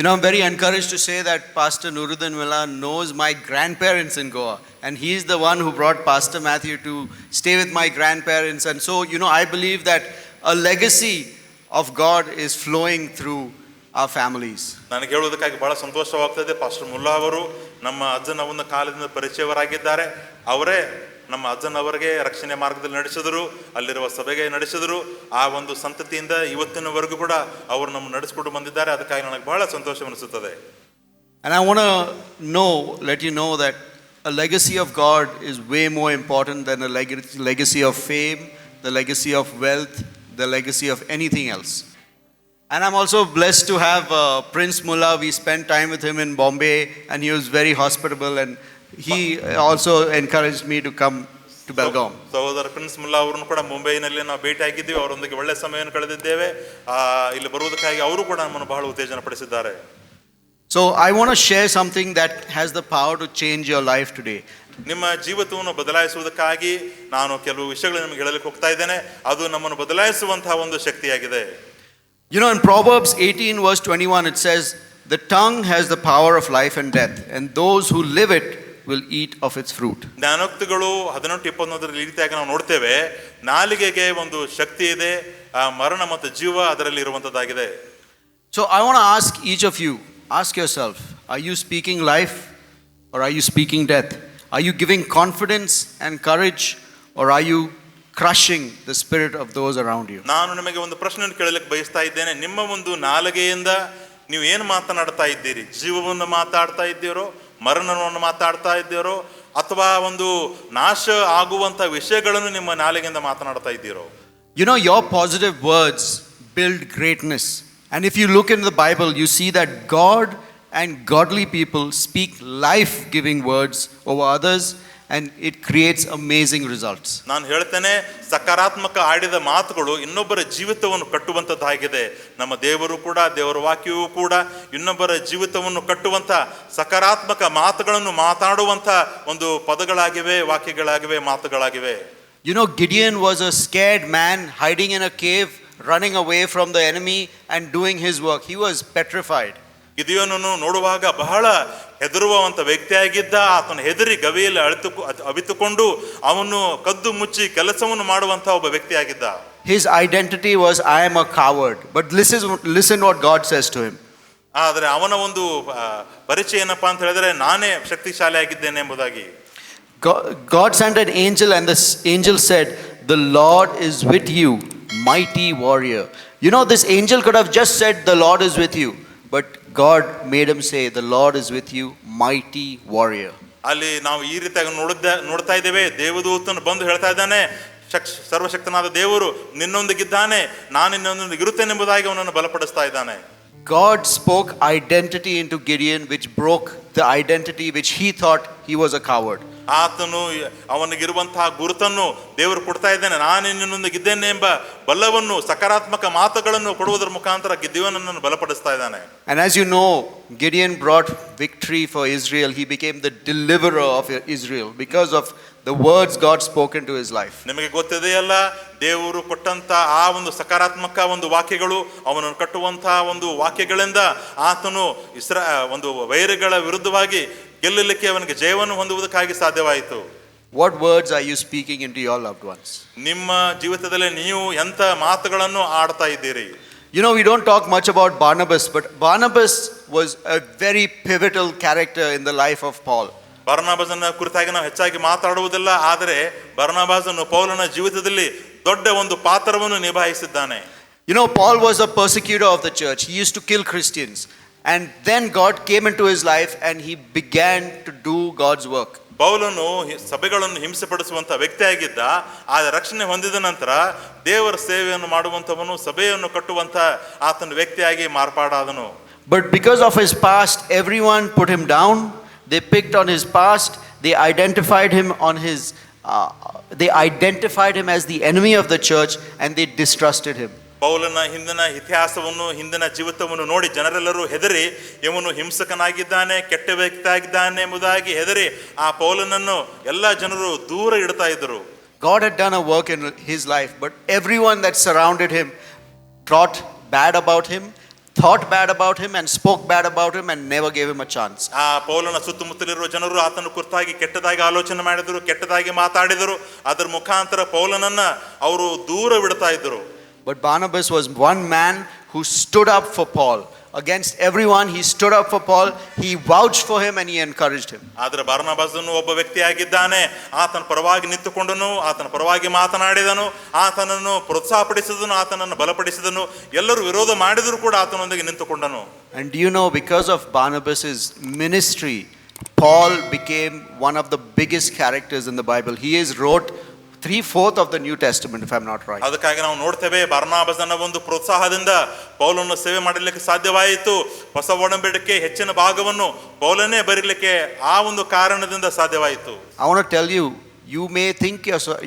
I'm very encouraged to say that Pastor Nuruddin Villa knows my grandparents in Goa. And he is the one who brought Pastor Matthew to stay with my grandparents. And so, I believe that a legacy of God is flowing through our families. ನನಗೆ ಹೇಳುವುದಕ್ಕಾಗಿ ಬಹಳ ಸಂತೋಷವಾಗ್ತದೆ. Pastor Mulla ಅವರು ನಮ್ಮ ಅಜ್ಜನ ಒಂದು ಕಾಲದಿಂದ ಪರಿಚಯವರಾಗಿದ್ದಾರೆ. ಅವರೇ ನಮ್ಮ ಅಜ್ಜನವರಿಗೆ ರಕ್ಷಣೆ ಮಾರ್ಗದಲ್ಲಿ ನಡೆಸಿದರು, ಅಲ್ಲಿರುವ ಸಭೆಗೆ ನಡೆಸಿದರು. ಆ ಒಂದು ಸಂತತಿಯಿಂದ ಇವತ್ತಿನವರೆಗೂ ಕೂಡ ಅವರು ನಮ್ಮ ನಡೆಸಿಕೊಂಡು ಬಂದಿದ್ದಾರೆ. ಅದಕ್ಕಾಗಿ ನನಗೆ ಬಹಳ ಸಂತೋಷವೆನಿಸುತ್ತದೆ. And I want to let you know that a legacy of God is way more important than a legacy of fame, the legacy of wealth, the legacy of anything else. And I'm also blessed to have Prince Mullah. We spent time with him in Bombay and he was very hospitable and he also encouraged me to come to Belgaum. ಸಹೋದರ prince Mulla ಅವರನ್ನು ಕೂಡ ಮುಂಬೈನಲ್ಲಿ ನಾವು ಭೇಟಿ ಆಗಿದ್ದೀವಿ. ಅವರೊಂದಿಗೆ ಒಳ್ಳೆ ಸಮಯವನ್ನು ಕಳೆದಿದ್ದೇವೆ. ಇಲ್ಲಿ ಬರುವುದಕ್ಕಾಗಿ ಅವರು ಕೂಡ ನಮ್ಮನ್ನು ಬಹಳ ಉತ್ತೇಜನ ಪಡಿಸಿದ್ದಾರೆ. So I want to share something that has the power to change your life today. ನಿಮ್ಮ ಜೀವಿತವನ್ನು ಬದಲಾಯಿಸುವುದಕ್ಕಾಗಿ ನಾನು ಕೆಲವು ವಿಷಯಗಳನ್ನು ನಿಮಗೆ ಹೇಳಲಿಕ್ಕೆ ಹೋಗ್ತಾ ಇದ್ದೇನೆ. ಅದು ನಮ್ಮನ್ನು ಬದಲಾಯಿಸುವಂತಹ ಒಂದು ಶಕ್ತಿಯಾಗಿದೆ. In Proverbs 18 verse 21 it says, "The tongue has the power of life and death, and those who live it will eat of its fruit." ಜ್ಞಾನೋಕ್ತಿಗಳು 18:21 ಈ ರೀತಿಯಾಗಿ ನಾವು ನೋಡ್ತೇವೆ. ನಾಲಿಗೆಗೆ ಒಂದು ಶಕ್ತಿ ಇದೆ, ಮರಣ ಮತ್ತು ಜೀವ ಅದರಲ್ಲಿ ಇರುವಂತದ್ದಾಗಿದೆ. So I want to ask each of you, ask yourself, are you speaking life or are you speaking death? Are you giving confidence and courage or are you crushing the spirit of those around you? ನಾನು ನಿಮಗೆ ಒಂದು ಪ್ರಶ್ನೆಯನ್ನು ಕೇಳಲಿಕ್ಕೆ ಬಯಸ್ತಾ ಇದ್ದೇನೆ. ನಿಮ್ಮ ಒಂದು ನಾಲಿಗೆಯಿಂದ ನೀವು ಏನು ಮಾತನಾಡ್ತಾ ಇದ್ದೀರಿ? ಜೀವವನ್ನು ಮಾತಾಡ್ತಾ ಇದ್ದೀರೋ, ಮರಣವನ್ನು ಮಾತಾಡ್ತಾ ಇದ್ದೀರೋ, ಅಥವಾ ಒಂದು ನಾಶ ಆಗುವಂತ ವಿಷಯಗಳನ್ನು ನಿಮ್ಮ ನಾಲಿಗೆಯಿಂದ ಮಾತನಾಡ್ತಾ ಇದ್ದೀರೋ? Your positive words build greatness. And if you look in the Bible, you see that God and godly people speak life-giving words over others and it creates amazing results. ನಾನು ಹೇಳ್ತೇನೆ, ಸಕಾರಾತ್ಮಕ ಆಡಿದ ಮಾತುಗಳು ಇನ್ನೊಬ್ಬರ ಜೀವಿತವನ್ನು ಕಟ್ಟುವಂತದ್ದಾಗಿದೆ. ನಮ್ಮ ದೇವರು ಕೂಡ, ದೇವರ ವಾಕ್ಯವೂ ಕೂಡ ಇನ್ನೊಬ್ಬರ ಜೀವಿತವನ್ನು ಕಟ್ಟುವಂತ ಸಕಾರಾತ್ಮಕ ಮಾತುಗಳನ್ನು ಮಾತಾಡುವಂತ ಒಂದು ಪದಗಳಾಗಿವೆ, ವಾಕ್ಯಗಳಾಗಿವೆ, ಮಾತುಗಳಾಗಿವೆ. Gideon was a scared man hiding in a cave, running away from the enemy and doing his work. He was petrified. ಗಿದಿಯೋನನ್ನು ನೋಡುವಾಗ ಬಹಳ ಹೆದರುವಂತ ವ್ಯಕ್ತಿಯಾಗಿದ್ದ. ಆತನು ಹೆದರಿ ಗವಿಯಲ್ಲಿ ಅವಿತುಕೊಂಡು ಅವನು ಕದ್ದು ಮುಚ್ಚಿ ಕೆಲಸವನ್ನು ಮಾಡುವಂತ ಒಬ್ಬ ವ್ಯಕ್ತಿಯಾಗಿದ್ದ. His identity was, I am a coward. But listen what God says to him. ಆದರೆ ಅವನ ಒಂದು ಪರಿಚಯ ಏನಪ್ಪಾ ಅಂತ ಹೇಳಿದ್ರೆ, ನಾನೇ ಶಕ್ತಿಶಾಲಿಯಾಗಿದ್ದೇನೆ ಎಂಬುದಾಗಿ. God sent an angel and the angel said, "The Lord is with you, mighty warrior." This angel could have just said, "The Lord is with you." But God made him say, "The Lord is with you, mighty warrior." ಅಲ್ಲಿ ನಾವು ಈ ರೀತಿಯಾಗಿ ನೋಡ್ತಾ ಇದ್ದೇವೆ. ದೇವದೂತನು ಬಂದು ಹೇಳ್ತಾ ಇದ್ದಾನೆ, ಸರ್ವಶಕ್ತನಾದ ದೇವರು ನಿನ್ನೊಂದಿಗಿದ್ದಾನೆ, ನಾನು ನಿನ್ನೊಂದಿಗೆ ಇರುತ್ತೇನೆ ಎಂಬುದಾಗಿ ಅವನನ್ನು ಬಲಪಡಿಸ್ತಾ ಇದ್ದಾನೆ. God spoke identity into Gideon, which broke the identity which he thought he was a coward. ಆತನು ಅವನಿಗಿರುವಂತಹ ಗುರುತನ್ನು ದೇವರು ಕೊಡ್ತಾ ಇದ್ದಾನೆ. ನಾನು ನಿನ್ನೊಂದಿಗಿದ್ದೇನೆ ಎಂಬ ಬಲವನ್ನು, ಸಕಾರಾತ್ಮಕ ಮಾತುಗಳನ್ನು ಕೊಡುವುದರ ಮುಖಾಂತರ ಗಿದ್ಯೋನನ್ನು ಬಲಪಡಿಸ್ತಾ ಇದ್ದಾನೆ. And as you know, Gideon brought victory for Israel. He became the deliverer of Israel because of the words God spoke into his life. ನಿಮಗೆ ಗೊತ್ತಿದೆಯಲ್ಲ, ದೇವರು ಕೊಟ್ಟಂತ ಆ ಒಂದು ಸಕಾರಾತ್ಮಕ ಒಂದು ವಾಕ್ಯಗಳು, ಅವನನ್ನು ಕಟ್ಟುವಂತಹ ಒಂದು ವಾಕ್ಯಗಳಿಂದ ಆತನು ಒಂದು ವೈರಿಗಳ ವಿರುದ್ಧವಾಗಿ ಗೆಲ್ಲಲಿಕ್ಕೆ, ಅವನಿಗೆ ಜಯವನ್ನು ಹೊಂದುವುದಕ್ಕಾಗಿ ಸಾಧ್ಯವಾಯಿತು. What words are you speaking into your loved ones? ನಿಮ್ಮ ಜೀವಿತದಲ್ಲಿ ನೀವು ಎಂತ ಮಾತುಗಳನ್ನು ಆಡ್ತಾ ಇದ್ದೀರಿ? We don't talk much about Barnabas, but Barnabas was a very pivotal character in the life of Paul. ಬರ್ನಬಾಸನ ಕುರಿತಾಗಿ ನಾವು ಹೆಚ್ಚಾಗಿ ಮಾತಾಡುವುದಿಲ್ಲ, ಆದರೆ ಬರ್ನಬಾಸನು ಪೌಲನ ಜೀವಿತದಲ್ಲಿ ದೊಡ್ಡ ಒಂದು ಪಾತ್ರವನ್ನು ನಿಭಾಯಿಸಿದ್ದಾನೆ. Paul was a persecutor of the church. He used to kill Christians. And then God came into his life and he began to do God's work. ಪೌಲನು ಸಭೆಗಳನ್ನು ಹಿಂಸೆಪಡಿಸುವಂತ ವ್ಯಕ್ತಿಯಾಗಿದ್ದ. ಆದ ರಕ್ಷಣೆ ಹೊಂದಿದ ನಂತರ ದೇವರ ಸೇವೆಯನ್ನು ಮಾಡುವಂತವನು, ಸಭೆಯನ್ನು ಕಟ್ಟುವಂತ ಆತನ ವ್ಯಕ್ತಿಯಾಗಿ ಮಾರ್ಪಾಡಾದನು. But because of his past, everyone put him down. They picked on his past. They identified him as the enemy of the church and they distrusted him. ಪೌಲನ ಹಿಂದಿನ ಇತಿಹಾಸವನ್ನು, ಹಿಂದಿನ ಜೀವಿತವನ್ನು ನೋಡಿ ಜನರೆಲ್ಲರೂ ಹೆದರಿ, ಇವನು ಹಿಂಸಕನಾಗಿದ್ದಾನೆ, ಕೆಟ್ಟ ವ್ಯಕ್ತಿಯಾಗಿದ್ದಾನೆ ಎಂಬುದಾಗಿ ಹೆದರಿ ಆ ಪೌಲನನ್ನು ಎಲ್ಲ ಜನರು ದೂರ ಇಡ್ತಾ ಇದ್ದರು. God had done a work in his life, but everyone that surrounded him thought bad about him thought bad about him and spoke bad about him and never gave him a chance. ಆ ಪೌಲನ ಸುತ್ತಮುತ್ತಲಿರುವ ಜನರು ಆತನ ಕುರಿತಾಗಿ ಕೆಟ್ಟದಾಗಿ ಆಲೋಚನೆ ಮಾಡಿದರು, ಕೆಟ್ಟದಾಗಿ ಮಾತಾಡಿದರು. ಅದರ ಮುಖಾಂತರ ಪೌಲನನ್ನ ಅವರು ದೂರವಿಡ್ತಾ ಇದ್ದರು. But Barnabas was one man who stood up for Paul. Against everyone, he stood up for Paul. He vouched for him and he encouraged him. ಆದರೆ ಬಾರ್ನಬಾಸನು ಒಬ್ಬ ವ್ಯಕ್ತಿಯಾಗಿದ್ದಾನೆ. ಆತನ ಪರವಾಗಿ ನಿಂತುಕೊಂಡನು, ಆತನ ಪರವಾಗಿ ಮಾತನಾಡಿದನು, ಆತನನ್ನು ಪ್ರೋತ್ಸಾಹಪಡಿಸಿದನು, ಆತನನ್ನು ಬಲಪಡಿಸಿದನು. ಎಲ್ಲರೂ ವಿರೋಧ ಮಾಡಿದರೂ ಕೂಡ ಆತನೊಂದಿಗೆ ನಿಂತುಕೊಂಡನು. And do you know, because of Barnabas's ministry, Paul became one of the biggest characters in the Bible. He is wrote 3/4 of the New Testament, if I'm not right. ಅದಕ್ಕಾಗಿ ನಾವು ನೋಡ್ತೇವೆ ಬಾರ್ನಬಾಸನ ಒಂದು ಪ್ರೋತ್ಸಾಹದಿಂದ ಪೌಲನ ಸೇವೆ ಮಾಡಲಿಕ್ಕೆ ಸಾಧ್ಯವಾಯಿತು. ಹೊಸ ಒಡಂಬಡಿಕೆ ಹೆಚ್ಚಿನ ಭಾಗವನ್ನು ಪೌಲನೇ ಬರೀಲಿಕ್ಕೆ ಆ ಒಂದು ಕಾರಣದಿಂದ ಸಾಧ್ಯವಾಯಿತು. I want to tell you, you may think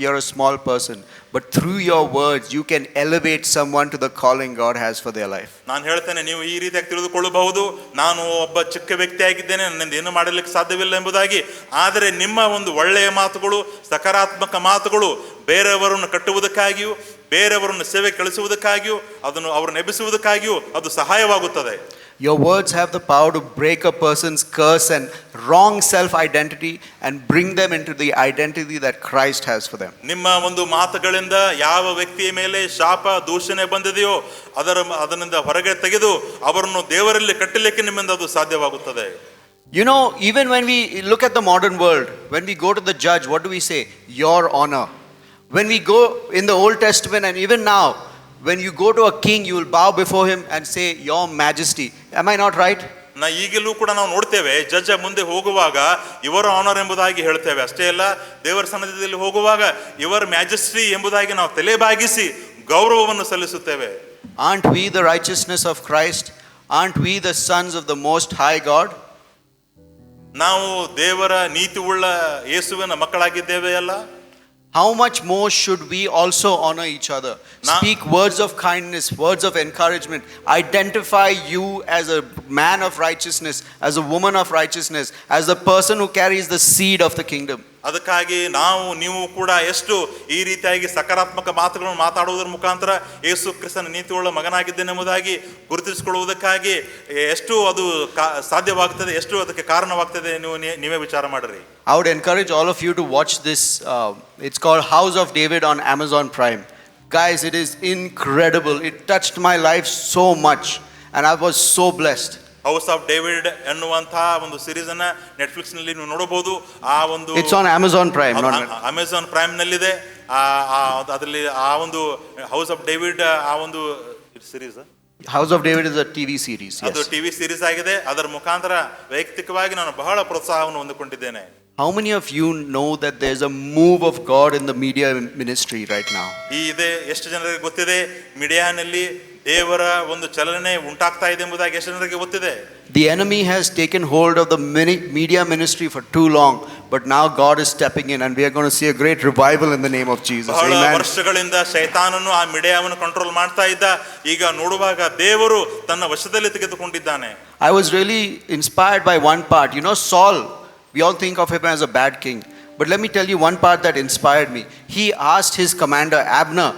you're a small person, but through your words you can elevate someone to the calling God has for their life. ನಾನು ಹೇಳ್ತೇನೆ, ನೀವು ಈ ರೀತಿಯಾಗಿ ತಿಳಿದುಕೊಳ್ಳಬಹುದು, ನಾನು ಒಬ್ಬ ಚಿಕ್ಕ ವ್ಯಕ್ತಿಯಾಗಿದ್ದೇನೆ, ನನ್ನಿಂದ ಏನು ಮಾಡಲಿಕ್ಕೆ ಸಾಧ್ಯವಿಲ್ಲ ಎಂಬುದಾಗಿ. ಆದರೆ ನಿಮ್ಮ ಒಂದು ಒಳ್ಳೆಯ ಮಾತುಗಳು, ಸಕಾರಾತ್ಮಕ ಮಾತುಗಳು ಬೇರೆಯವರನ್ನು ಕಟ್ಟುವುದಕ್ಕಾಗಿಯೂ ಬೇರೆಯವರನ್ನು ಸೇವೆ ಕಳಿಸುವುದಕ್ಕಾಗಿಯೂ ಅವರನ್ನು ಎಬ್ಬಿಸುವುದಕ್ಕಾಗಿಯೂ ಅದು ಸಹಾಯವಾಗುತ್ತದೆ. Your words have the power to break a person's curse and wrong self-identity and bring them into the identity that Christ has for them. ನಿಮ್ಮ ಒಂದು ಮಾತುಗಳಿಂದ ಯಾವ ವ್ಯಕ್ತಿಯ ಮೇಲೆ ಶಾಪ ದೂಷಣೆ ಬಂದಿದೆಯೋ ಅದರಿಂದ ಹೊರಗೆ ತೆಗೆದು ಅವರನ್ನು ದೇವರಲ್ಲಿ ಕಟ್ಟಲಿಕ್ಕೆ ನಿಮ್ಮಿಂದ ಅದು ಸಾಧ್ಯವಾಗುತ್ತದೆ. You know, even when we look at the modern world, when we go to the judge, what do we say? Your honor. When we go in the Old Testament and even now, when you go to a king, you will bow before him and say, Your Majesty. Am I not right? ಈಗಲೂ ಕೂಡ ನಾವು ನೋಡ್ತೇವೆ, judge ಮುಂದೆ ಹೋಗುವಾಗ ಇವರ honour ಎಂಬುದಾಗಿ ಹೇಳ್ತೇವೆ. ಅಷ್ಟೇ ಅಲ್ಲ, ದೇವರ ಸನ್ನಿಧಿಯಲ್ಲಿ ಹೋಗುವಾಗ ಇವರ ಮ್ಯಾಜೆಸ್ಟಿ ಎಂಬುದಾಗಿ ನಾವು ತಲೆ ಬಾಗಿಸಿ ಗೌರವವನ್ನು ಸಲ್ಲಿಸುತ್ತೇವೆ. Aren't we the righteousness of Christ? Aren't we the sons of the Most High God? ನಾವು ದೇವರ ನೀತಿ ಉಳ್ಳ ಯೇಸುವಿನ ಮಕ್ಕಳಾಗಿದ್ದೇವೆ ಅಲ್ಲ? How much more should we also honor each other? Speak words of kindness, words of encouragement. Identify you as a man of righteousness, as a woman of righteousness, as the person who carries the seed of the kingdom. ಅದಕ್ಕಾಗಿ ನೀವು ಕೂಡ ಎಷ್ಟು ಈ ರೀತಿಯಾಗಿ ಸಕಾರಾತ್ಮಕ ಮಾತುಗಳನ್ನು ಮಾತಾಡುವುದರ ಮುಖಾಂತರ ಯೇಸು ಕ್ರಿಸ್ತನ ನೀತಿಯುಳ್ಳ ಮಗನಾಗಿದ್ದೇನೆಂಬುದಾಗಿ ಗುರುತಿಸಿಕೊಳ್ಳುವುದಕ್ಕಾಗಿ ಎಷ್ಟು ಅದು ಸಾಧ್ಯವಾಗ್ತದೆ, ಎಷ್ಟು ಅದಕ್ಕೆ ಕಾರಣವಾಗ್ತದೆ, ನೀವೇ ವಿಚಾರ ಮಾಡಿರಿ. I would encourage all of you to watch this. It's called House of David on Amazon Prime. Guys, it is incredible. It touched my life so much and I was so blessed. House of David ಎನ್ನುವಂತಹ ಒಂದು series ಅನ್ನ Netflix ನಲ್ಲಿ ನೀವು ನೋಡಬಹುದು. ಆ ಒಂದು it's on Amazon prime, Amazon prime ನಲ್ಲಿದೆ. ಅದರಲ್ಲಿ ಆ ಒಂದು ಹೌಸ್ ಆಫ್ ಡೇವಿಡ್ ಆ ಒಂದು series, house of David is a TV series. ಅದು ಟಿವಿ ಸೀರೀಸ್ ಆಗಿದೆ. ಅದರ ಮುಖಾಂತರ ವೈಯಕ್ತಿಕವಾಗಿ ನಾನು ಬಹಳ ಪ್ರೋತ್ಸಾಹವನ್ನು ಹೊಂದಿಕೊಂಡಿದ್ದೇನೆ. How many of you know that there's a move of God in the media ministry right now? ಎಷ್ಟು ಜನರಿಗೆ ಗೊತ್ತಿದೆ ಮೀಡಿಯಾನಲ್ಲಿ ದೇವರ ಒಂದು ಚಲನೆ ಉಂಟಾಗ್ತಾ ಇದೆ ಎಂಬುದಾಗಿ ಎಷ್ಟು ಜನರಿಗೆ ಗೊತ್ತಿದೆ? The enemy has taken hold of the media ministry for too long, but now God is stepping in and we are going to see a great revival in the name of Jesus. ಬಹಳ ವರ್ಷಗಳಿಂದ ಶೈತಾನನು ಆ ಮೀಡಿಯಾವನ್ನು control ಮಾಡ್ತಾ ಇದ್ದ. ಈಗ ನೋಡುವಾಗ ದೇವರು ತನ್ನ ವಶದಲ್ಲಿ ತೆಗೆದುಕೊಂಡಿದ್ದಾನೆ. I was really inspired by one part. You know, Saul, we all think of him as a bad king, but let me tell you one part that inspired me. He asked his commander Abner,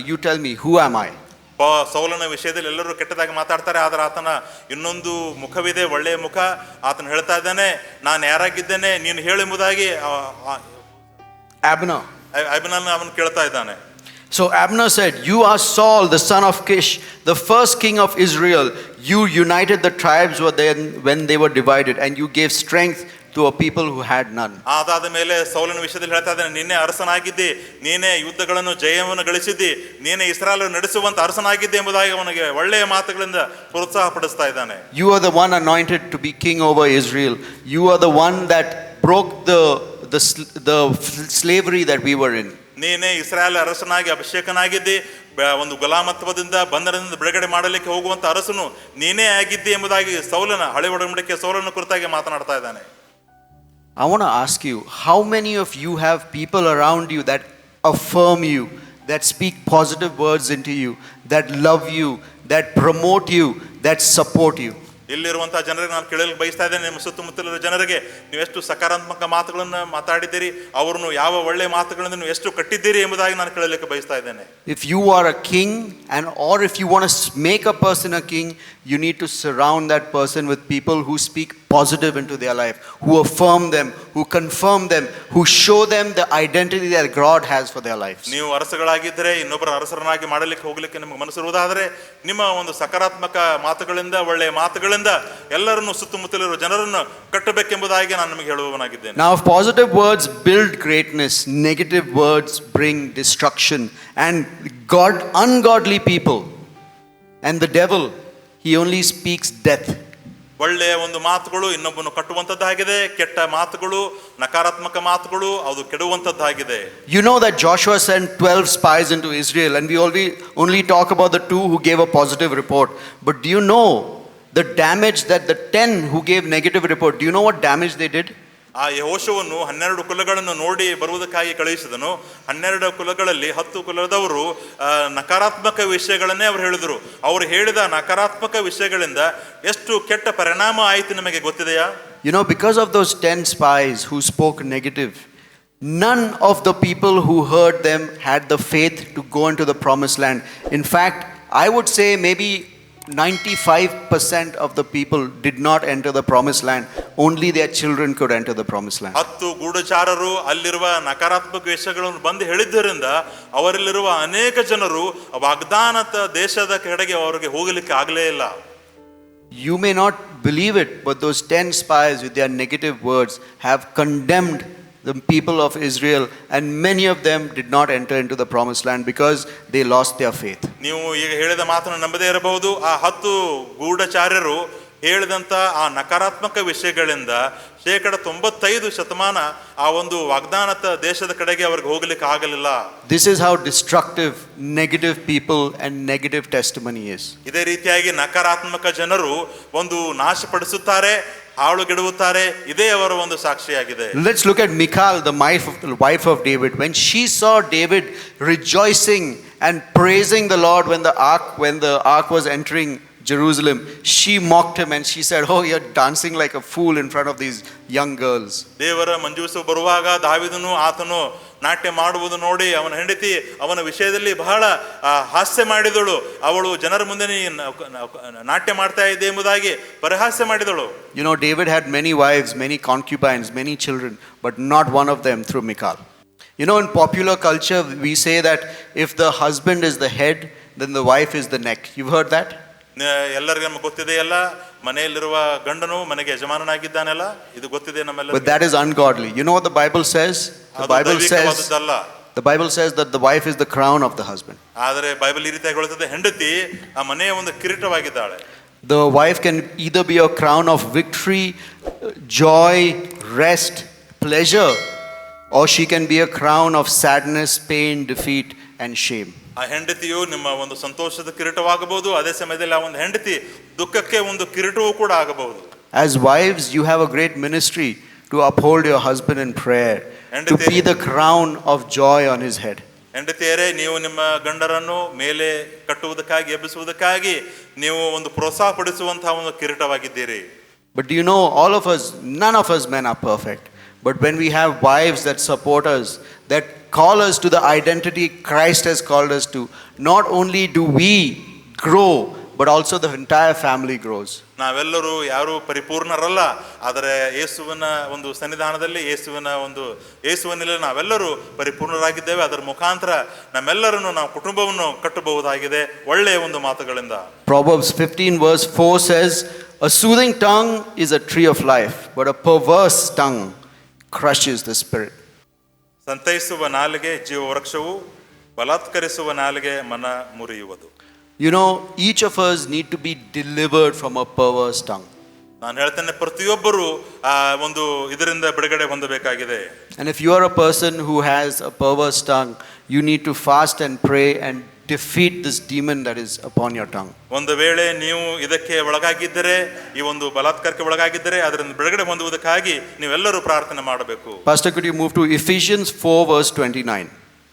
you tell me, who am I? ಸೌಲನ ವಿಷಯದಲ್ಲಿ ಎಲ್ಲರೂ ಕೆಟ್ಟದಾಗಿ ಮಾತಾಡ್ತಾರೆ, ಆದರೆ ಆತನ ಇನ್ನೊಂದು ಮುಖವಿದೆ, ಒಳ್ಳೆಯ ಮುಖ. ಆತನ ಹೇಳ್ತಾ ಇದ್ದಾನೆ, ನಾನು ಯಾರಾಗಿದ್ದೇನೆ ನೀನು ಹೇಳು ಎಂಬುದಾಗಿ ಅವನು ಕೇಳ್ತಾ ಇದ್ದಾನೆ. So Abner said, you are Saul, the son of Kish, the first king of Israel. You united the tribes when they were divided, and you gave strength to a people who had none. ಅದಾದ ಮೇಲೆ ಸೌಲನ ವಿಷಯದಲ್ಲಿ ಹೇಳ್ತಾ ಇದ್ದಾನೆ, ನೀನೇ ಅರಸನಾಗಿದ್ದಿ, ನೀನೇ ಯುದ್ಧಗಳನ್ನು ಜಯವನ್ನು ಗಳಿಸಿದ್ದಿ, ನೀನೇ ಇಸ್ರಾಯೇಲ್ ನಡೆಸುವಂತ ಅರಸನಾಗಿದ್ದೆ ಎಂಬುದಾಗಿ ಅವನಿಗೆ ಒಳ್ಳೆಯ ಮಾತುಗಳಿಂದ ಪ್ರೋತ್ಸಾಹ ಪಡಿಸ್ತಾ ಇದ್ದಾನೆ. You are the one anointed to be king over Israel. You are the one that broke the slavery that we were in. ನೀನೇ ಇಸ್ರಾಯೇಲ್ ಅರಸನಾಗಿ ಅಭಿಷೇಕನಾಗಿದ್ದಿ, ಒಂದು ಗುಲಾಮತ್ವದಿಂದ ಬಂಧನದಿಂದ ಬಿಡುಗಡೆ ಮಾಡಲಿಕ್ಕೆ ಹೋಗುವಂತ ಅರಸನು ನೀನೇ ಆಗಿದ್ದಿ ಎಂಬುದಾಗಿ ಸೌಲನ ಹಳೆ ಒಡಂಬಡಿಕೆ ಸೌಲನ ಕುರಿತಾಗಿ ಮಾತನಾಡ್ತಾ ಇದ್ದಾನೆ. I want to ask you, how many of you have people around you that affirm you, that speak positive words into you, that love you, that promote you, that support you? ಇಲ್ಲಿರುವಂತಹ ಜನರಿಗೆ ನಾನು ಕೇಳಲು ಬಯಸ್ತಾ ಇದ್ದೇನೆ, ನಿಮ್ಮ ಸುತ್ತಮುತ್ತಲಿರುವ ಜನರಿಗೆ ನೀವೆಷ್ಟು ಸಕಾರಾತ್ಮಕ ಮಾತುಗಳನ್ನು ಮಾತಾಡಿದ್ದೀರಿ, ಅವರನ್ನು ಯಾವ ಒಳ್ಳೆಯ ಮಾತುಗಳಿಂದ ನೀವು ಎಷ್ಟು ಕಟ್ಟಿದ್ದೀರಿ ಎಂಬುದಾಗಿ ನಾನು ಕೇಳಲಿಕ್ಕೆ ಬಯಸ್ತಾ ಇದ್ದೇನೆ. If you are a king or if you want to make a person a king, you need to surround that person with people who speak positive into their life, who affirm them, who confirm them, who show them the identity that God has for their lives. ನೀವು ಅರಸಗಳಾಗಿದ್ದರೆ ಇನ್ನೊಬ್ಬರ ಅರಸರನ್ನಾಗಿ ಮಾಡಲಿಕ್ಕೆ ಹೋಗಲಿಕ್ಕೆ ನಿಮಗೆ ಮನಸ್ಸಿರುವುದಾದರೆ ನಿಮ್ಮ ಒಂದು ಸಕಾರಾತ್ಮಕ ಮಾತುಗಳಿಂದ, ಒಳ್ಳೆಯ ಮಾತುಗಳಿಂದ ಎಲ್ಲರನ್ನು ಸುತ್ತಮುತ್ತಲಿರುವ ಜನರನ್ನು ಕಟ್ಟಬೇಕೆಂಬುದಾಗಿ ನಾನು ನಿಮಗೆ ಹೇಳುವವನಾಗಿದ್ದೇನೆ. Now, if positive words build greatness, negative words bring destruction. And ungodly people and the devil, he only speaks death. ಒಳ್ಳೆಯ ಒಂದು ಮಾತುಗಳು ಇನ್ನೊಬ್ಬನು ಕಟ್ಟುವಂಥದ್ದಾಗಿದೆ, ಕೆಟ್ಟ ಮಾತುಗಳು, ನಕಾರಾತ್ಮಕ ಮಾತುಗಳು ಅದು ಕೆಡುವಂಥದ್ದಾಗಿದೆ. You know that Joshua sent 12 spies into Israel, and we only talk about the 2 who gave a positive report. But do you know the damage that the 10 who gave negative report, do you know what damage they did? ಆ ಯೆಹೋಶುವನು 12 ಕುಲಗಳನ್ನು ನೋಡಿ ಬರುವುದಕ್ಕಾಗಿ ಕಳುಹಿಸಿದನು. 12 ಕುಲಗಳಲ್ಲಿ 10 ಕುಲದವರು ನಕಾರಾತ್ಮಕ ವಿಷಯಗಳನ್ನೇ ಅವರು ಹೇಳಿದರು. ಅವರು ಹೇಳಿದ ನಕಾರಾತ್ಮಕ ವಿಷಯಗಳಿಂದ ಎಷ್ಟು ಕೆಟ್ಟ ಪರಿಣಾಮ ಆಯಿತು ನಿಮಗೆ ಗೊತ್ತಿದೆಯಾ? You know, because of those 10 spies who spoke negative, none of the people who heard them had the faith to go into the promised land. In fact, I would say maybe 95% of the people did not enter the promised land. Only their children could enter the promised land. 10 ಗೂಢಚಾರರು ಅಲ್ಲಿರುವ ನಕಾರಾತ್ಮಕ ವಿಷಯಗಳನ್ನು ಬಂದು ಹೇಳಿದ್ದರಿಂದ ಅವರಲ್ಲಿರುವ ಅನೇಕ ಜನರು ವಾಗ್ದಾನದ ದೇಶದ ಕಡೆಗೆ ಅವರಿಗೆ ಹೋಗಲಿಕ್ಕೆ ಆಗಲೇ ಇಲ್ಲ. You may not believe it, but those 10 spies with their negative words have condemned the people of Israel, and many of them did not enter into the promised land because they lost their faith. ನೀವು ಈಗ ಹೇಳಿದ ಮಾತನ್ನು ನಂಬದೇ ಇರಬಹುದು. ಆ 10 ಗೂಢಚಾರ್ಯರು ಹೇಳಿದಂಥ ಆ ನಕಾರಾತ್ಮಕ ವಿಷಯಗಳಿಂದ 95% ಆ ಒಂದು ವಾಗ್ದಾನದ ದೇಶದ ಕಡೆಗೆ ಅವ್ರಿಗೆ ಹೋಗಲಿಕ್ಕೆ ಆಗಲಿಲ್ಲ. This is how destructive negative people and negative testimony is. ಇದೇ ರೀತಿಯಾಗಿ ನಕಾರಾತ್ಮಕ ಜನರು ಒಂದು ನಾಶಪಡಿಸುತ್ತಾರೆ, ಹಾಳುಗೆಡುತ್ತಾರೆ. ಇದೇ ಅವರ ಒಂದು ಸಾಕ್ಷಿಯಾಗಿದೆ. Let's look at Michal, the wife of David. When she saw David rejoicing and praising the Lord when the ark was entering Jerusalem, she mocked him and she said, "Oh, you're dancing like a fool in front of these young girls." ದೇವರ ಮಂಜೂಷವು ಬರುವಾಗ ದಾವೀದನು ಆತನು ನಾಟ್ಯ ಮಾಡುವುದು ನೋಡಿ ಅವನ ಹೆಂಡತಿ ಅವನ ವಿಷಯದಲ್ಲಿ ಬಹಳ ಹಾಸ್ಯ ಮಾಡಿದಳು. ಅವಳು ಜನರ ಮುಂದೆ ನಾಟ್ಯ ಮಾಡ್ತಾ ಇದ್ದೆ ಎಂಬುದಾಗಿ ಪರಿಹಾಸ್ಯ ಮಾಡಿದಳು. You know, David had many wives, many concubines, many children, but not one of them through Michal. You know, in popular culture, we say that if the husband is the head, then the wife is the neck. You've heard that? ಎಲ್ಲರಿಗೂ ನಮಗೆ ಗೊತ್ತಿದೆಯಲ್ಲ, ಮನೆಯಲ್ಲಿರುವ ಗಂಡನು ಮನೆಗೆ ಯಜಮಾನನಾಗಿದ್ದಾನಲ್ಲ, ಇದು ಗೊತ್ತಿದೆ ನಮ್ಮೆಲ್ಲ. But that is ungodly. You know what the Bible says? The Bible says that the wife is the crown of the husband. ಆದರೆ Bible ಈ ರೀತಿಯಾಗಿ ಹೇಳುತ್ತದೆ, ಹೆಂಡತಿ ಆ ಮನೆಯ ಒಂದು ಕಿರೀಟವಾಗಿದ್ದಾಳೆ. The wife can either be a crown of victory, joy, rest, pleasure, or she can be a crown of sadness, pain, defeat, and shame. ಆ ಹೆಂಡತಿಯು ನಿಮ್ಮ ಒಂದು ಸಂತೋಷದ ಕಿರೀಟವಾಗಬಹುದು, ಅದೇ ಸಮಯದಲ್ಲಿ ಆ ಒಂದು ಹೆಂಡತಿ ದುಃಖಕ್ಕೆ ಒಂದು ಕಿರೀಟವೂ ಕೂಡ ಆಗಬಹುದು. As wives, you have a great ministry to uphold your husband in prayer, to be the crown of joy on his head. ಹೆಂಡತಿಯರೇ, ನೀವು ನಿಮ್ಮ ಗಂಡರನ್ನು ಮೇಲೆ ಕಟ್ಟುವುದಕ್ಕಾಗಿ ಎಬ್ಬಿಸುವುದಕ್ಕಾಗಿ ನೀವು ಒಂದು ಪ್ರೋತ್ಸಾಹ ಪಡಿಸುವಂತಹ ಒಂದು ಕಿರೀಟವಾಗಿದ್ದೀರಿ. But do you know, none of us men are perfect. But when we have wives that support us, that call us to the identity Christ has called us to, not only do we grow, but also the entire family grows. ನಾವೆಲ್ಲರೂ ಯಾರು ಪರಿಪೂರ್ಣರಲ್ಲ, ಆದರೆ ಯೇಸುವಿನ ಒಂದು ಸನ್ನಿಧಾನದಲ್ಲಿ ಯೇಸುವಿನಲ್ಲಿ ನಾವೆಲ್ಲರೂ ಪರಿಪೂರ್ಣರಾಗಿದ್ದೇವೆ. ಅದರ ಮುಖಾಂತರ ನಮ್ಮೆಲ್ಲರನ್ನು ನಾವು ಕುಟುಂಬವನ್ನು ಕಟ್ಟಬಹುದಾಗಿದೆ ಒಳ್ಳೆಯ ಒಂದು ಮಾತುಗಳಿಂದ. Proverbs 15 verse 4 says, "A soothing tongue is a tree of life, but a perverse tongue crushes the spirit." ಸಂತೈಸುವ ನಾಲಿಗೆ ಜೀವ ವೃಕ್ಷವು, ಬಲಾತ್ಕರಿಸುವ ನಾಲಿಗೆ ಮನ ಮುರಿಯುವುದು. You know, each of us need to be delivered from a perverse tongue. ನಾನು ಹೇಳ್ತೇನೆ, ಪ್ರತಿಯೊಬ್ಬರು ಒಂದು ಇದರಿಂದ ಬಿಡುಗಡೆ ಹೊಂದಬೇಕಾಗಿದೆ. And if you are a person who has a perverse tongue, you need to fast and pray and defeat this demon that is upon your tongue. ಒಂದು ವೇಳೆ ನೀವು ಇದಕ್ಕೆ ಒಳಗಾಗಿದ್ದರೆ, ಈ ಒಂದು ಬಲಾತ್ಕಾರಕ್ಕೆ ಒಳಗಾಗಿದ್ದರೆ, ಅದರಿಂದ ಬಿಡುಗಡೆ ಹೊಂದುವುದಕ್ಕಾಗಿ ನೀವೆಲ್ಲರೂ ಪ್ರಾರ್ಥನೆ ಮಾಡಬೇಕು. Pastor, could you move to Ephesians 4 verse 29?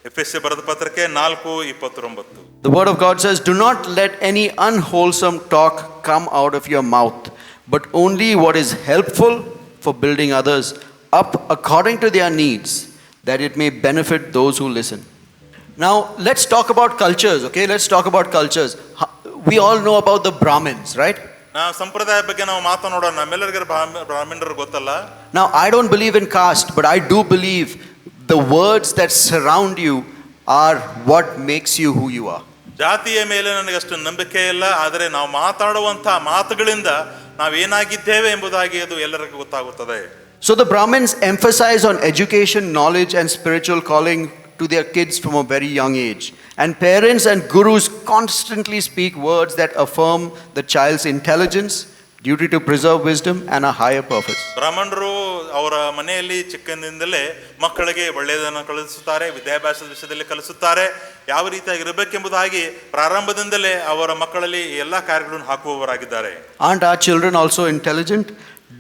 ಎಫೆಸ ಬರೆದ ಪತ್ರಕ್ಕೆ 4:29. The word of God says, "Do not let any unwholesome talk come out of your mouth, but only what is helpful for building others up according to their needs, that it may benefit those who listen. Now, let's talk about cultures, okay? Let's talk about cultures. We all know about the Brahmins, right? ನಾವು ಸಂಪ್ರದಾಯ ಬಗ್ಗೆ ನಾವು ಮಾತನಾಡೋಣ. ನಮ್ಮೆಲ್ಲರಿಗೂ ಬ್ರಾಹ್ಮಣರು ಗೊತ್ತಲ್ಲ. Now, I don't believe in caste, but I do believe the words that surround you are what makes you who you are. ಜಾತಿಯ ಮೇಲೆ ನನಗೆ ಅಷ್ಟು ನಂಬಿಕೆ ಇಲ್ಲ, ಆದರೆ ನಾವು ಮಾತಾಡುವಂತಹ ಮಾತುಗಳಿಂದ ನಾವೇನಾಗಿದ್ದೇವೆ ಎಂಬುದಾಗಿ ಅದು ಎಲ್ಲರಿಗೂ ಗೊತ್ತಾಗುತ್ತದೆ. So the Brahmins emphasize on education, knowledge and spiritual calling to their kids from a very young age. And parents and gurus constantly speak words that affirm the child's intelligence, duty to preserve wisdom and a higher purpose. ಬ್ರಾಹ್ಮಣರು ಅವರ ಮನೆಯಲ್ಲಿ ಚಿಕ್ಕಂದಿನಿಂದಲೇ ಮಕ್ಕಳಿಗೆ ಒಳ್ಳೆಯದನ್ನು ಕಲಿಸುತ್ತಾರೆ, ವಿದ್ಯಾಭ್ಯಾಸದ ವಿಷಯದಲ್ಲಿ ಕಲಿಸುತ್ತಾರೆ, ಯಾವ ರೀತಿಯಾಗಿ ಇರಬೇಕೆಂಬುದಾಗಿ ಪ್ರಾರಂಭದಿಂದಲೇ ಅವರ ಮಕ್ಕಳಲ್ಲಿ ಎಲ್ಲ ಕಾರ್ಯಗಳನ್ನು ಹಾಕುವವರಾಗಿದ್ದಾರೆ. Aren't our children also intelligent?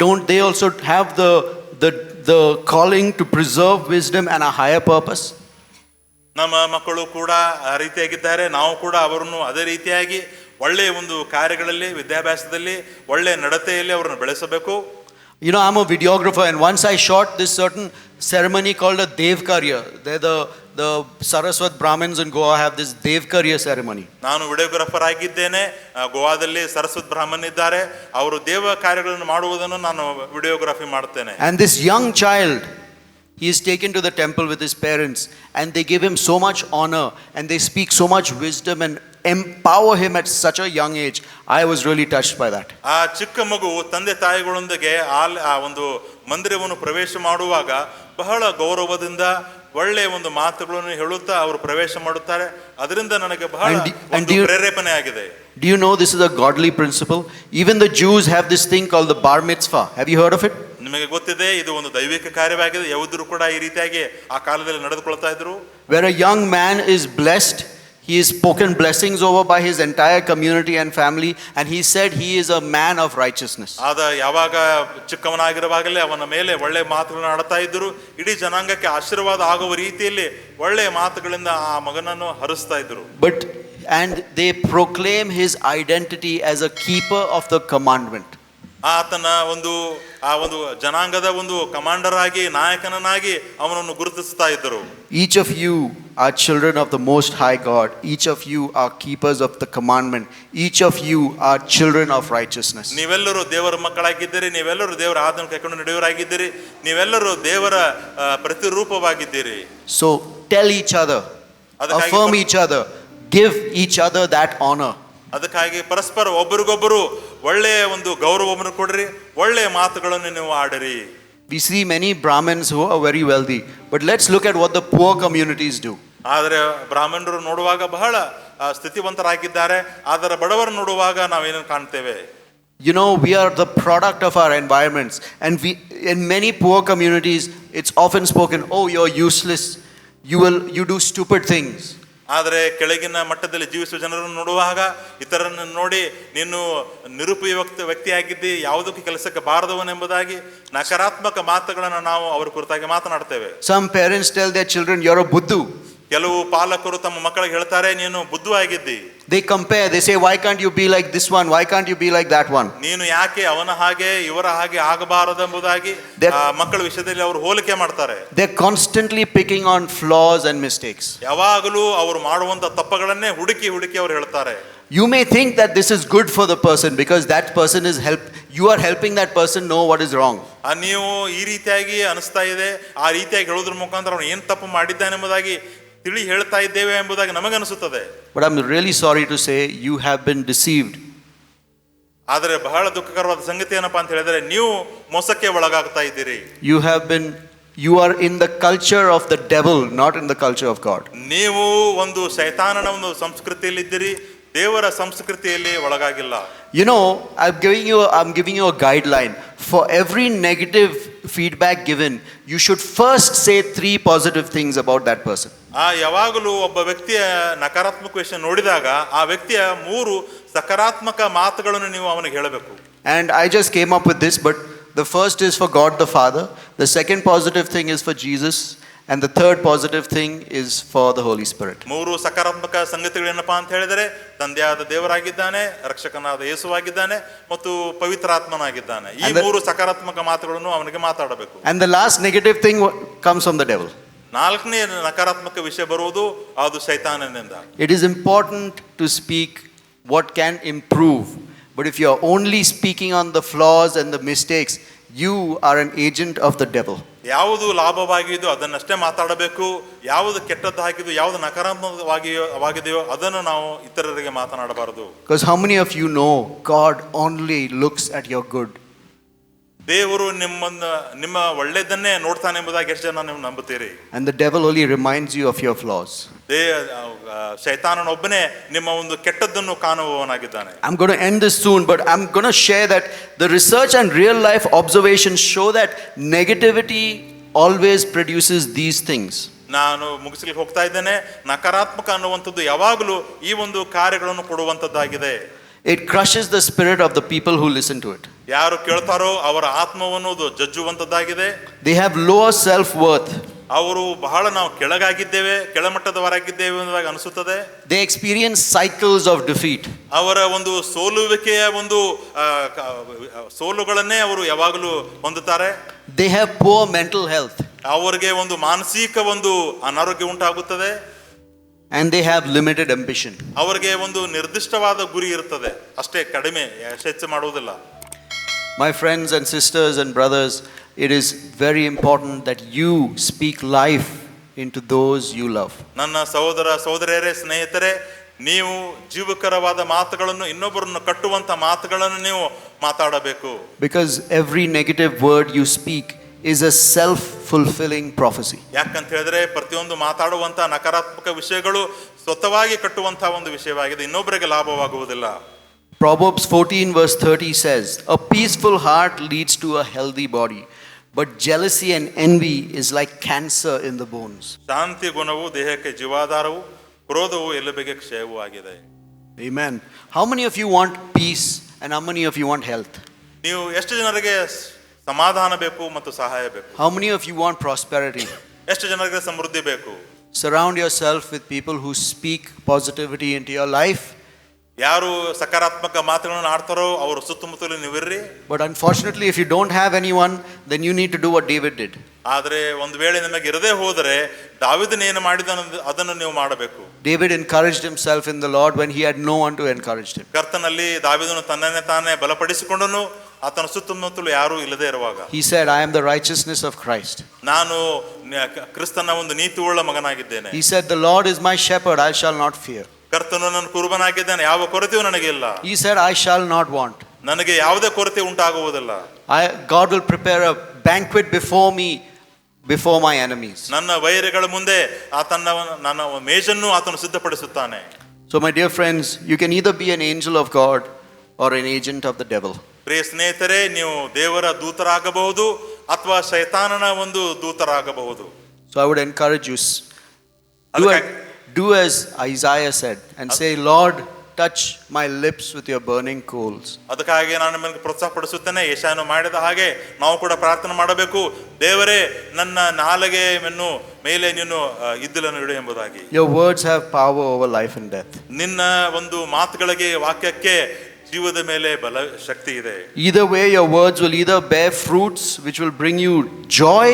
Don't they also have the calling to preserve wisdom and a higher purpose? ನಮ್ಮ ಮಕ್ಕಳು ಕೂಡ ಆ ರೀತಿಯಾಗಿದ್ದಾರೆ. ನಾವು ಕೂಡ ಅವರನ್ನು ಅದೇ ರೀತಿಯಾಗಿ ಒಳ್ಳೆಯ ಒಂದು ಕಾರ್ಯಗಳಲ್ಲಿ, ವಿದ್ಯಾಭ್ಯಾಸದಲ್ಲಿ, ಒಳ್ಳೆಯ ನಡತೆಯಲ್ಲಿ ಅವರನ್ನು ಬೆಳೆಸಬೇಕು. You know, I'm a videographer, and once I shot this certain ceremony called a Devkarya. The Saraswat Brahmins in Goa have this Devkarya ceremony. ನಾನು ವಿಡಿಯೋಗ್ರಾಫರ್ ಆಗಿದ್ದೇನೆ. ಗೋವಾದಲ್ಲಿ ಸರಸ್ವತ್ ಬ್ರಾಹ್ಮಣ ಇದ್ದಾರೆ. ಅವರು ದೇವ ಕಾರ್ಯಗಳನ್ನು ಮಾಡುವುದನ್ನು ನಾನು ವಿಡಿಯೋಗ್ರಫಿ ಮಾಡುತ್ತೇನೆ. And this young child, he is taken to the temple with his parents, and they give him so much honor, and they speak so much wisdom and empower him at such a young age. I was really touched by that. ಆ ಚಿಕ್ಕ ಮಗು ತಂದೆ ತಾಯಿಗಳೊಂದಿಗೆ ಆ ಒಂದು ಮಂದಿರವನ್ನು ಪ್ರವೇಶ ಮಾಡುವಾಗ ಬಹಳ ಗೌರವದಿಂದ ಒಳ್ಳೆಯ ಒಂದು ಮಾತುಗಳನ್ನು ಹೇಳುತ್ತಾ ಅವರು ಪ್ರವೇಶ ಮಾಡುತ್ತಾರೆ. ಅದರಿಂದ ನನಗೆ ಬಹಳ ಪ್ರೇರೇಪಣೆ ಆಗಿದೆ. Do you know this is a godly principle? Even the Jews have this thing called the bar mitzvah. Have you heard of it? ನಿಮಗೆ ಗೊತ್ತಿದೆ, ಇದು ಒಂದು ದೈವಿಕ ಕಾರ್ಯವಾಗಿದೆ. ಯಹೂದರು ಕೂಡ ಈ ರೀತಿಯಾಗಿ ಆ ಕಾಲದಲ್ಲಿ ನಡೆದುಕೊಳ್ತಾ ಇದ್ರು. Where a young man is blessed, he is spoken blessings over by his entire community and family, and he said he is a man of righteousness. ಆದ ಯಾವಾಗ ಚಿಕ್ಕವನಾಗಿರುವಾಗಲೇ ಅವನ ಮೇಲೆ ಒಳ್ಳೆ ಮಾತುಗಳನ್ನು ಆಡ್ತಾ ಇದ್ರು. ಇಡೀ ಜನಾಂಗಕ್ಕೆ ಆಶೀರ್ವಾದ ಆಗುವ ರೀತಿಯಲ್ಲಿ ಒಳ್ಳೆಯ ಮಾತುಗಳಿಂದ ಆ ಮಗನನ್ನು ಹರಿಸ್ತಾ ಇದ್ರು. And they proclaim his identity as a keeper of the commandment. ಆತನ ಆ ಒಂದು ಜನಾಂಗದ ಒಂದು ಕಮಾಂಡರ್ ಆಗಿ, ನಾಯಕನಾಗಿ ಅವನನ್ನು ಗುರುತಿಸ್ತಾ ಇದ್ದರು. Each of you are children of the Most High God. Each of you are keepers of the commandment. Each of you are children of righteousness. ನೀವೆಲ್ಲರೂ ದೇವರ ಮಕ್ಕಳಾಗಿದ್ದೀರಿ, ನೀವೆಲ್ಲರೂ ದೇವರ ಆಜ್ಞೆಯನ್ನು ಕೈಕೊಂಡು ನಡೆಯುವವರಾಗಿದ್ದೀರಿ, ನೀವೆಲ್ಲರೂ ದೇವರ ಪ್ರತಿರೂಪವಾಗಿದ್ದೀರಿ. So tell each other, affirm each other, give each other that honor. ಅದಕ್ಕಾಗಿ ಪರಸ್ಪರ ಒಬ್ಬರಿಗೊಬ್ಬರು ಒಳ್ಳೆಯ ಒಂದು ಗೌರವವನ್ನು ಕೊಡ್ರಿ, ಒಳ್ಳೆಯ ಮಾತುಗಳನ್ನು ನೀವು ಆಡಿರಿ. We see many Brahmins who are very wealthy, but let's look at what the poor communities do. ಆದರೆ ಬ್ರಾಹ್ಮಣರು ನೋಡುವಾಗ ಬಹಳ ಸ್ಥಿತಿವಂತರಾಗಿದ್ದಾರೆ, ಆದರೆ ಬಡವರು ನೋಡುವಾಗ ನಾವೇನನ್ನು ಕಾಣ್ತೇವೆ? You know, we are the product of our environments, and in many poor communities it's often spoken, oh, you're useless, you do stupid things. ಆದರೆ ಕೆಳಗಿನ ಮಟ್ಟದಲ್ಲಿ ಜೀವಿಸುವ ಜನರನ್ನು ನೋಡುವಾಗ, ಇತರರನ್ನು ನೋಡಿ ನೀನು ನಿರುಪಯುಕ್ತ ವ್ಯಕ್ತಿಯಾಗಿದ್ದಿ, ಯಾವುದಕ್ಕೆ ಕೆಲಸಕ್ಕೆ ಬಾರದವನೆಂಬುದಾಗಿ ನಕಾರಾತ್ಮಕ ಮಾತುಗಳನ್ನು ನಾವು ಅವರ ಕುರಿತಾಗಿ ಮಾತನಾಡ್ತೇವೆ. Some parents tell their children, you're a buddhu. ಕೆಲವು ಪಾಲಕರು ತಮ್ಮ ಮಕ್ಕಳಿಗೆ ಹೇಳ್ತಾರೆ, ನೀನು ಬುದ್ಧು ಆಗಿದ್ದಿ. They compare, they say, why can't you be like this one, why can't you be like that one? ನೀನು ಯಾಕೆ ಅವನ ಹಾಗೆ ಇವರ ಹಾಗೆ ಆಗಬಾರದೆಂಬುದಾಗಿ ಮಕ್ಕಳ ವಿಷಯದಲ್ಲಿ ಅವರು ಹೋಲಿಕೆ ಮಾಡ್ತಾರೆ. They're constantly picking on flaws and mistakes. ಯಾವಾಗಲೂ ಅವರು ಮಾಡುವಂತ ತಪ್ಪುಗಳನ್ನೇ ಹುಡುಕಿ ಅವರು ಹೇಳ್ತಾರೆ. You may think that this is good for the person because that person is you are helping that person know what is wrong. ನೀವು ಈ ರೀತಿಯಾಗಿ ಅನಿಸ್ತಾ ಇದೆ, ಆ ರೀತಿಯಾಗಿ ಹೇಳೋದ್ರ ಮುಖಾಂತರ ಅವನು ಏನು ತಪ್ಪು ಮಾಡಿದ್ದಾನೆಂಬುದಾಗಿ ತಿಳಿ ಹೇಳ್ತಾ ಇದ್ದೇವೆ ಎಂಬುದಾಗಿ ನಮಗನಿಸುತ್ತದೆ. But I'm really sorry to say you have been deceived. ಆದರೆ ಬಹಳ ದುಃಖಕರವಾದ ಸಂಗತಿ ಏನಪ್ಪಾ ಅಂತ ಹೇಳಿದ್ರೆ, ನೀವು ಮೋಸಕ್ಕೆ ಒಳಗಾಗ್ತಾ ಇದ್ದೀರಿ. You are in the culture of the devil, not in the culture of God. ನೀವು ಒಂದು ಶೈತಾನನ ಒಂದು ಸಂಸ್ಕೃತಿಯಲ್ಲಿ ಇದ್ದೀರಿ, ದೇವರ ಸಂಸ್ಕೃತಿಯಲ್ಲಿ ಒಳಗಾಗಿಲ್ಲ. You know, I'm giving you a guideline. For every negative feedback given, you should first say 3 positive things about that person. ಯಾವಾಗಲೂ ಒಬ್ಬ ವ್ಯಕ್ತಿಯ ನಕಾರಾತ್ಮಕ ವಿಷಯ ನೋಡಿದಾಗ ಆ ವ್ಯಕ್ತಿಯ 3 ಸಕಾರಾತ್ಮಕ ಮಾತುಗಳನ್ನು ನೀವು ಅವನಿಗೆ ಹೇಳಬೇಕು. And I just came up with this, but the first is for God the Father, the second positive thing is for Jesus, And the third positive thing is for the Holy Spirit. ಮೂರು ಸಕಾರಾತ್ಮಕ ಸಂಗತಿಗಳೇನಪ್ಪಾ ಅಂತ ಹೇಳಿದರೆ ತಂದೆಯಾದ ದೇವರಾಗಿದ್ದಾನೆ, ರಕ್ಷಕನಾದ ಯೇಸುವಾಗಿದ್ದಾನೆ ಮತ್ತು ಪವಿತ್ರಾತ್ಮನಾಗಿದ್ದಾನೆ. ಈ ಮೂರು ಸಕಾರಾತ್ಮಕ ಮಾತುಗಳನ್ನು ಅವನಿಗೆ ಮಾತಾಡಬೇಕು. And the last negative thing comes from the devil. ನಾಲ್ಕನೇ ನಕಾರಾತ್ಮಕ ವಿಷಯ ಬರುವುದು ಅದು ಸೈತಾನನಿಂದ. It is important to speak what can improve, but if you are only speaking on the flaws and the mistakes, you are an agent of the devil. ಯಾವುದು ಲಾಭವಾಗಿದೆಯೋ ಅದನ್ನಷ್ಟೇ ಮಾತಾಡಬೇಕು. ಯಾವುದು ಕೆಟ್ಟದ್ದಾಗಿದೆಯೋ, ಯಾವುದು ನಕಾರಾತ್ಮಕವಾಗಿದೆಯೋ ಅದನ್ನು ನಾವು ಇತರರಿಗೆ ಮಾತನಾಡಬಾರದು. Because how many of you know God only looks at your good? ದೇವರು ನಿಮ್ಮ ಒಳ್ಳೆಯದನ್ನೇ ನೋಡ್ತಾನೆ ಎಂಬುದಾಗಿ ಎಷ್ಟು ಜನ ನೀವು ನಂಬುತ್ತೀರಿ? And the devil only reminds you of your flaws. ಶೈತಾನನೊಬ್ಬನೇ ನಿಮ್ಮ ಒಂದು ಕೆಟ್ಟದ್ದನ್ನು ಕಾಣುವವನಾಗಿದ್ದಾನೆ. I'm going to end this soon, but I'm going to share that the research and real life observations show that negativity always produces these things. ನಾನು ಮುಗಿಸ್ಲಿಕ್ಕೆ ಹೋಗ್ತಾ ಇದ್ದೇನೆ. ನಕಾರಾತ್ಮಕ ಅನ್ನುವಂಥದ್ದು ಯಾವಾಗಲೂ ಈ ಒಂದು ಕಾರ್ಯಗಳನ್ನು ಕೊಡುವಂಥದ್ದಾಗಿದೆ. It crushes the spirit of the people who listen to it. ಯಾರು ಕೇಳ್ತಾರೋ ಅವರ ಆತ್ಮವನ್ನು ಜಜ್ಜುವಂಥದ್ದಾಗಿದೆ. They have lower self-worth. ಅವರು ಬಹಳ ನಾವು ಕೆಳಗಾಗಿದ್ದೇವೆ, ಕೆಳಮಟ್ಟದವರಾಗಿದ್ದೇವೆ ಎಂಬುದಾಗಿ ಅನಿಸುತ್ತದೆ. They experience cycles of defeat. ಅವರ ಒಂದು ಸೋಲುವಿಕೆಯ ಒಂದು ಸೋಲುಗಳನ್ನೇ ಅವರು ಯಾವಾಗಲೂ ಹೊಂದುತ್ತಾರೆ. They have poor mental health. ಅವರಿಗೆ ಒಂದು ಮಾನಸಿಕ ಒಂದು ಅನಾರೋಗ್ಯ ಉಂಟಾಗುತ್ತದೆ. And they have limited ambition. ಅವರಿಗೆ ಒಂದು ನಿರ್ದಿಷ್ಟವಾದ ಗುರಿ ಇರುತ್ತದೆ, ಅಷ್ಟೇ, ಕಡಿಮೆ, ಹೆಚ್ಚು ಮಾಡುವುದಿಲ್ಲ. My friends and sisters and brothers, it is very important that you speak life into those you love. ನನ್ನ ಸಹೋದರ ಸಹೋದರಿಯರೇ, ಸ್ನೇಹಿತರೆ, ನೀವು ಜೀವಕರವಾದ ಮಾತುಗಳನ್ನು, ಇನ್ನೊಬ್ಬರನ್ನು ಕಟ್ಟುವಂತ ಮಾತುಗಳನ್ನು ನೀವು ಮಾತಾಡಬೇಕು. Because every negative word you speak is a self-fulfilling prophecy. ಯಾಕಂತ ಹೇಳಿದ್ರೆ ಪ್ರತಿಯೊಂದು ಮಾತಾಡುವಂತ ನಕಾರಾತ್ಮಕ ವಿಷಯಗಳು ಸ್ವತಃವಾಗಿ ಕಟ್ಟುವಂತ ಒಂದು ವಿಷಯವಾಗಿದೆ, ಇನ್ನೊಬ್ಬರಿಗೆ ಲಾಭವಾಗುವುದಿಲ್ಲ. Proverbs 14 verse 30 says, "A peaceful heart leads to a healthy body, but jealousy and envy is like cancer in the bones." ಶಾಂತಿ ಗುಣವು ದೇಹಕ್ಕೆ ಜೀವಾಧಾರವು, ಕ್ರೋಧವು ಎಲುಬಿಗೆ ಕ್ಷಯವೂ ಆಗಿದೆ. Amen. How many of you want peace and how many of you want health? ನೀವು ಎಷ್ಟು ಜನರಿಗೆ ಸಮಾಧಾನ ಬೇಕು ಮತ್ತು ಸಹಾಯ ಬೇಕು? How many of you want prosperity? ಎಷ್ಟು ಜನರಿಗೆ ಸಮೃದ್ಧಿ ಬೇಕು? Surround yourself with people who speak positivity into your life. ಯಾರು ಸಕಾರಾತ್ಮಕ ಮಾತುಗಳನ್ನು ಆಡ್ತಾರೋ ಅವರು ಸುತ್ತಮುತ್ತಲು ನೀವಿರ್ರಿ. But unfortunately, if you don't have anyone, then you need to do what David did. ಆದರೆ ಒಂದು ವೇಳೆ ನಿಮಗೆ ಇರದೇ ಹೋದರೆ ದಾವೀದನು ಏನು ಮಾಡಿದನು ಅದನ್ನು ನೀವು ಮಾಡಬೇಕು. David encouraged himself in the Lord when he had no one to encourage him. ಕರ್ತನಲ್ಲಿ ದಾವೀದನು ತನ್ನನ್ನೇ ತಾನೇ ಬಲಪಡಿಸಿಕೊಂಡನು, ಆತನ ಸುತ್ತಮುತ್ತಲು ಯಾರೂ ಇಲ್ಲದೆ ಇರುವಾಗ. He said, "I am the righteousness of Christ." ನಾನು ಕ್ರಿಸ್ತನ ಒಂದು ನೀತಿಯುಳ್ಳ ಮಗನಾಗಿದ್ದೇನೆ. He said, "The Lord is my shepherd, I shall not fear." ಕರ್ತನು ನನ್ನ ಕುರುಬನಾಗಿದ್ದಾನೆ, ಯಾವ ಕೊರತೆಯೂ ನನಗೆ ಇಲ್ಲ. He said, "I shall not want." ನನಗೆ ಯಾವುದೇ ಕೊರತೆ ಉಂಟಾಗುವುದಿಲ್ಲ. God will prepare a banquet before me, before my enemies. ನನ್ನ ವೈರಿಗಳ ಮುಂದೆ ನನ್ನ ಮೇಜನ್ನು ಆತನು ಸಿದ್ಧಪಡಿಸುತ್ತಾನೆ. So my dear friends, you can either be an angel of God or an agent of the devil. ಪ್ರಿಯ ಸ್ನೇಹಿತರೆ, ನೀವು ದೇವರ ದೂತರಾಗಬಹುದು ಅಥವಾ ಶೈತಾನನ ಒಂದು ದೂತರಾಗಬಹುದು. So I would encourage you, do as Isaiah said and say, "Lord, touch my lips with your burning coals." ಅದಕ್ಕಾಗಿ ನಾನು ನಿಮಗೆ ಪ್ರೋತ್ಸಾಹಪಡಿಸುತ್ತೇನೆ. ಯೆಶಾಯನು ಮಾಡಿದ ಹಾಗೆ ನಾವು ಕೂಡ ಪ್ರಾರ್ಥನೆ ಮಾಡಬೇಕು. ದೇವರೇ, ನನ್ನ ನಾಲಿಗೆಯನ್ನು ಮೇಲೆ ನೀನು ಇದ್ದಲನ್ನು ಇಡು ಎಂಬುದಾಗಿ. Your words have power over life and death. ನಿನ್ನ ಒಂದು ಮಾತುಗಳಿಗೆ, ವಾಕ್ಯಕ್ಕೆ ಜೀವದ ಮೇಲೆ ಬಲ ಶಕ್ತಿ ಇದೆ. Either way, your words will either bear fruits which will bring you joy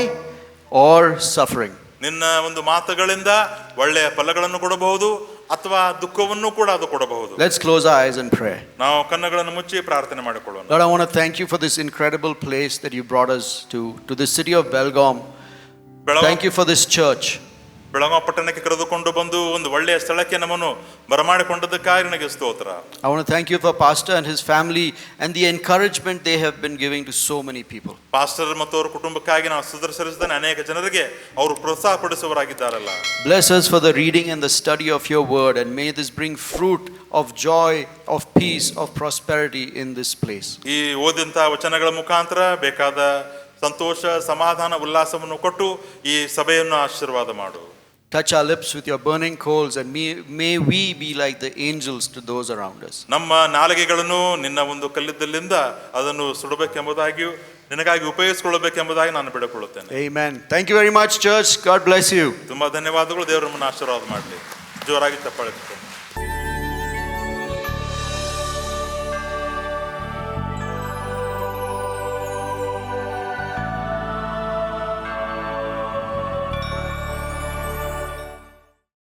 or suffering. ನಿನ್ನ ಒಂದು ಮಾತುಗಳಿಂದ ಒಳ್ಳೆಯ ಫಲಗಳನ್ನು ಕೊಡಬಹುದು ಅಥವಾ ದುಃಖವನ್ನು ಕೂಡ ಅದು ಕೊಡಬಹುದು. Let's close our eyes and pray. ನಾವು ಕಣ್ಣುಗಳನ್ನು ಮುಚ್ಚಿ ಪ್ರಾರ್ಥನೆ ಮಾಡಿಕೊಳ್ಳೋಣ. Lord, I want to thank you for this incredible place that you brought us to this city of Belgaum. Thank you for this church. Belagavi ಪಟ್ಟಣಕ್ಕೆ ಕರೆದುಕೊಂಡು ಬಂದು ಒಂದು ಒಳ್ಳೆಯ ಸ್ಥಳಕ್ಕೆ ನಮ್ಮನ್ನು ಬರಮಾಡಿಕೊಂಡದಕ್ಕಾಗಿ ನನಗೆ ಸ್ತೋತ್ರ. I want to thank you for Pastor and his family and the encouragement they have been giving to so many people. Pastor ಮತ್ತು ಅವರ ಕುಟುಂಬಕ್ಕಾಗಿ ನಾವು ಸುದರ್ಶಿಸಿದ ಅನೇಕ ಜನರಿಗೆ ಅವರು ಪ್ರೋತ್ಸಾಹಪಡಿಸುವವರಾಗಿದ್ದಾರಲ್ಲ. Bless us for the reading and the study of your word, and may this bring fruit of joy, of peace, of prosperity in this place. ಈ ಓದಿದಂತ ವಚನಗಳ ಮುಖಾಂತರ ಬೇಕಾದ ಸಂತೋಷ, ಸಮಾಧಾನ, ಉಲ್ಲಾಸವನ್ನು ಕೊಟ್ಟು ಈ ಸಭೆಯನ್ನು ಆಶೀರ್ವಾದ ಮಾಡು. Touch our lips with your burning coals, and may we be like the angels to those around us. ನಮ್ಮ ನಾಲಿಗೆಗಳನ್ನು ನಿನ್ನ ಒಂದು ಕಲ್ಲಿದ್ದಲಿಂದ ಅದನ್ನು ಸುಡಬೇಕೆಂಬುದಾಗಿಯೂ ನಿನಗಾಗಿ ಉಪಯೋಗಿಸಿಕೊಳ್ಳಬೇಕೆಂಬುದಾಗಿ ನಾನು ಬಿಡಕೊಳ್ಳುತ್ತೇನೆ. Amen. Thank you very much, church. God bless you. ತುಂಬಾ ಧನ್ಯವಾದಗಳು. ದೇವರು ನಮ್ಮನ್ನು ಆಶೀರ್ವಾದ ಮಾಡಲಿ. ಜೋರಾಗಿ ಚಪ್ಪಾಳೆ.